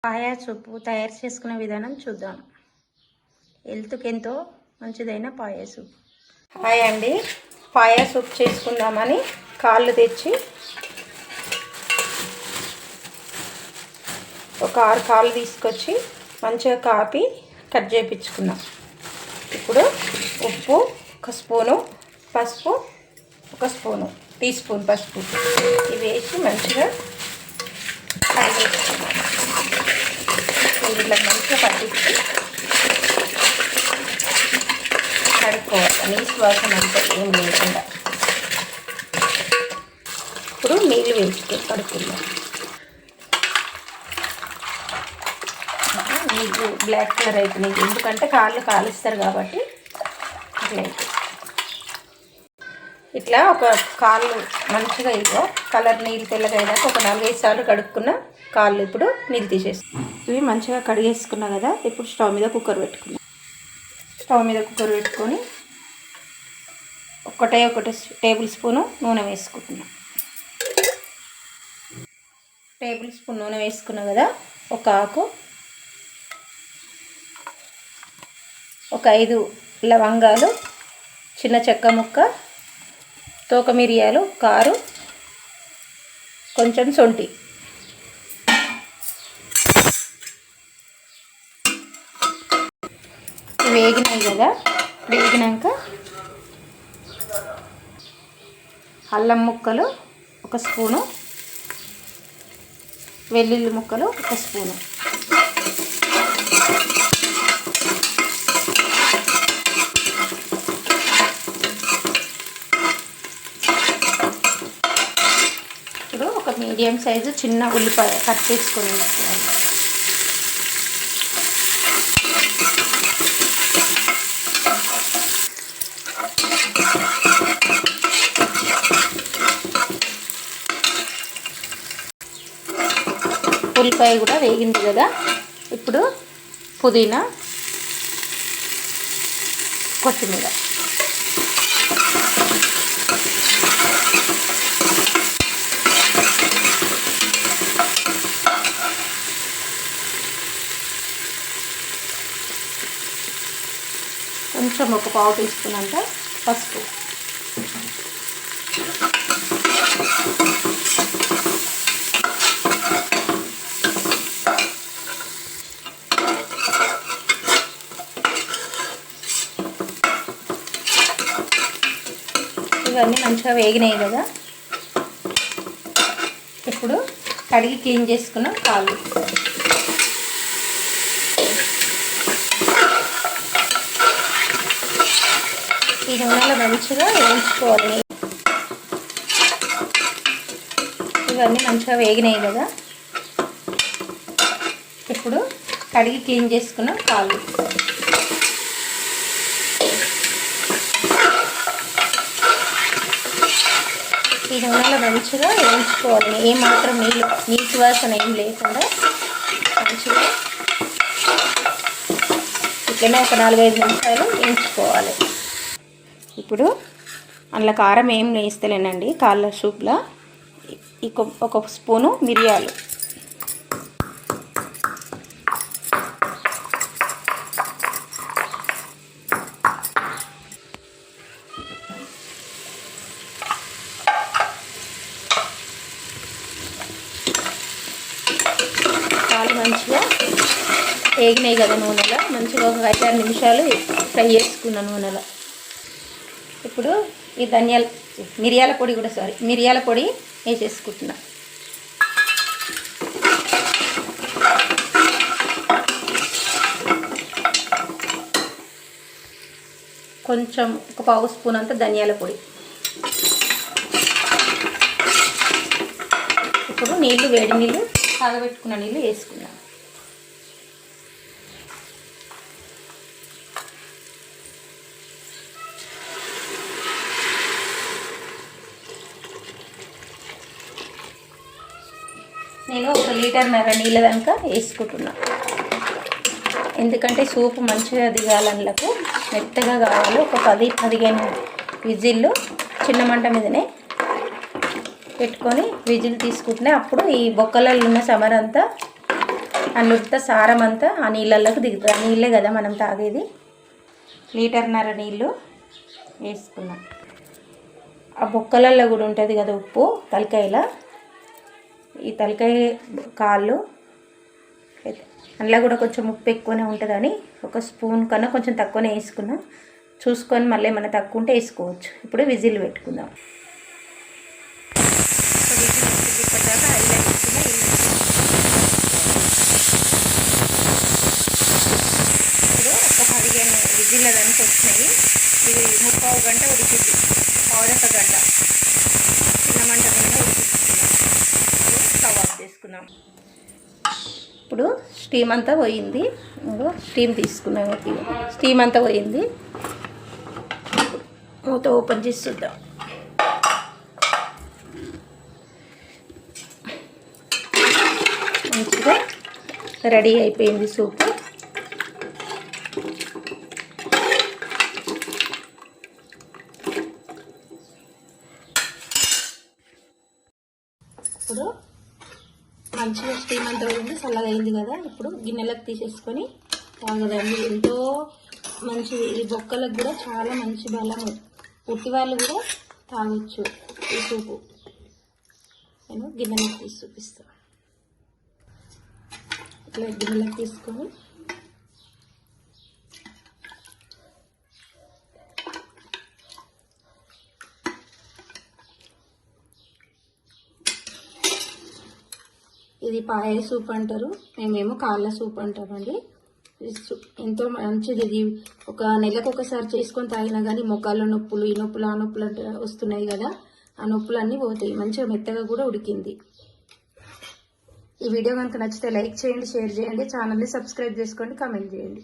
పాయా సూపు తయారు చేసుకునే విధానం చూద్దాం. హెల్త్కి ఎంతో మంచిదైన పాయా సూప్. హాయ్ అండి, పాయా సూప్ చేసుకుందామని కాళ్ళు తెచ్చి ఒక 6 కాళ్ళు తీసుకొచ్చి మంచిగా కాపి కట్ చేయించుకున్నాం. ఇప్పుడు ఉప్పు 1 స్పూను, పసుపు 1 స్పూను, టీ స్పూన్ పసుపు ఇవి వేసి మంచిగా కడిగేసుకున్నాం. ఇట్లా మంచిగా పట్టించి కడుక్కోవాలి, నీసు వాసన అంతా ఏం లేకుండా. ఇప్పుడు నీళ్ళు వేసుకొని కడుక్కుందాం. నీళ్ళు బ్లాక్ కలర్ అవుతుంది, ఎందుకంటే కాళ్ళు కాలుస్తారు కాబట్టి అట్లయితే. ఇట్లా ఒక కాళ్ళు మంచిగా ఇగో కలర్ నీళ్ళు తెల్లగా అయినాక ఒక 4-5 సార్లు కడుక్కున్న కాళ్ళు ఇప్పుడు నీళ్ళు తీసేస్తాం. ఇవి మంచిగా కడిగేసుకున్నా కదా. ఇప్పుడు స్టవ్ మీద కుక్కర్ పెట్టుకున్నాం. స్టవ్ మీద కుక్కర్ పెట్టుకొని ఒకటే 1 టేబుల్ స్పూను నూనె వేసుకుంటున్నాం. టేబుల్ స్పూన్ నూనె వేసుకున్నా కదా. ఒక ఆకు, ఒక 5 లవంగాలు, చిన్న చెక్క ముక్క, తోక మిరియాలు, కారు, కొంచెం సొంటి. వేగినాయి కదా. వేగినాక అల్లం ముక్కలు 1 స్పూను, వెల్లుల్లి ముక్కలు 1 స్పూను, ఇప్పుడు ఒక మీడియం సైజు చిన్న ఉల్లిపాయ కట్ చేసుకొని వేసుకోవాలి. ఉల్లిపాయ కూడా వేగింది కదా. ఇప్పుడు పుదీనా, కొత్తిమీర, కొంచెం ఒక పావు టీ స్పూన్ అంత పసుపు, ఇవన్నీ మంచిగా వేగినాయి కదా. ఇప్పుడు కడిగి క్లీన్ చేసుకున్న కాళ్ళు ఈ నూనెలో మంచిగా వేయించుకోవాలి. ఇవన్నీ మంచిగా వేగినాయి కదా. ఇప్పుడు కడిగి క్లీన్ చేసుకున్న కాళ్ళు ఈ నూనెలో మంచిగా వేయించుకోవాలి. ఏమాత్రం నీసు వాసన ఏం లేకుండా మంచిగా ఇట్లనే ఒక 4-5 నిమిషాలు వేయించుకోవాలి. ఇప్పుడు అందులో కారం ఏం వేస్తలేనండి. కాళ్ళ సూప్లో 1 స్పూను మిరియాలు, కాళ్ళు మంచిగా వేగినాయి కదా నూనెలో. మంచిగా ఒక 5-6 నిమిషాలు ఫ్రై చేసుకున్న నూనెలో. ఇప్పుడు ఈ మిరియాల పొడి వేసేసుకుంటున్నా. కొంచెం ఒక పావు స్పూన్ అంత ధనియాల పొడి. ఇప్పుడు వేడి నీళ్ళు కాగబెట్టుకున్న నీళ్ళు వేసుకున్నాం. నేను 1 లీటర్న్నర నీళ్ళ దాకా వేసుకుంటున్నా. ఎందుకంటే సూపు మంచిగా దిగాలన్నకు మెత్తగా కావాలి. ఒక 10-15 విజిల్లు చిన్న మంట మీదనే పెట్టుకొని విజిల్ తీసుకుంటే అప్పుడు ఈ బొక్కలలో ఉన్న సమరంతా ఆ నుర్త సారం అంతా ఆ నీళ్ళల్లోకి దిగుతుంది. ఆ నీళ్ళే కదా మనం తాగేది. 1.5 లీటర్ నీళ్ళు వేసుకున్నాం. ఆ బొక్కలల్లో కూడా ఉంటుంది కదా ఉప్పు తలకాయలో, ఈ తలకాయ కాళ్ళు అందులో కూడా కొంచెం ఉప్పు ఎక్కువనే ఉంటుందని 1 స్పూన్ కన్నా కొంచెం తక్కువనే వేసుకున్నా. చూసుకొని మళ్ళీ ఏమైనా తక్కువ ఉంటే వేసుకోవచ్చు. ఇప్పుడు విజిల్ పెట్టుకుందాం. ఇప్పటిదాకా ఐలా వేసుకున్నా. ఇప్పుడు ఒక 15 విజిల్ దానికి వచ్చినాయి. ఇది 3/4 గంట ఉడికింది, 1/2 గంట చిన్న మంట మీద ఉడికించుకున్నాం. స్టవ్ ఆఫ్ చేసుకుందాం. ఇప్పుడు స్టీమ్ అంతా పోయింది. స్టీమ్ తీసుకున్నాం. స్టీమ్ అంతా పోయింది. మూత ఓపెన్ చేసి చూద్దాం. మంచిగా రెడీ అయిపోయింది సూపు. ఇప్పుడు మంచిగా స్టీమ్ అంతా పోయింది, చల్లగా అయింది కదా. ఇప్పుడు గిన్నెలకు తీసేసుకొని తాగదండి. ఎంతో మంచిది. ఈ బొక్కలకు కూడా చాలా మంచి బలము. పుట్టి వాళ్ళు కూడా తాగొచ్చు ఈ సూపు. నేను గిన్నెలకు తీసి చూపిస్తాను. ఇట్లా గిన్నెలకు తీసుకొని ఇది పాయ సూప్ అంటారు, మేమేమో కాళ్ళ సూప్ అంటామండి. ఎంతో మంచిది. ఇది ఒక నెలకు ఒకసారి చేసుకొని తాగినా కానీ మొక్కల నొప్పులు, ఈ నొప్పులు ఆ నొప్పులు అంటే వస్తున్నాయి కదా, ఆ నొప్పులు అన్నీ పోతాయి. మంచిగా మెత్తగా కూడా ఉడికింది. ఈ వీడియో కనుక నచ్చితే లైక్ చేయండి, షేర్ చేయండి, ఛానల్ని సబ్స్క్రైబ్ చేసుకోండి, కామెంట్ చేయండి.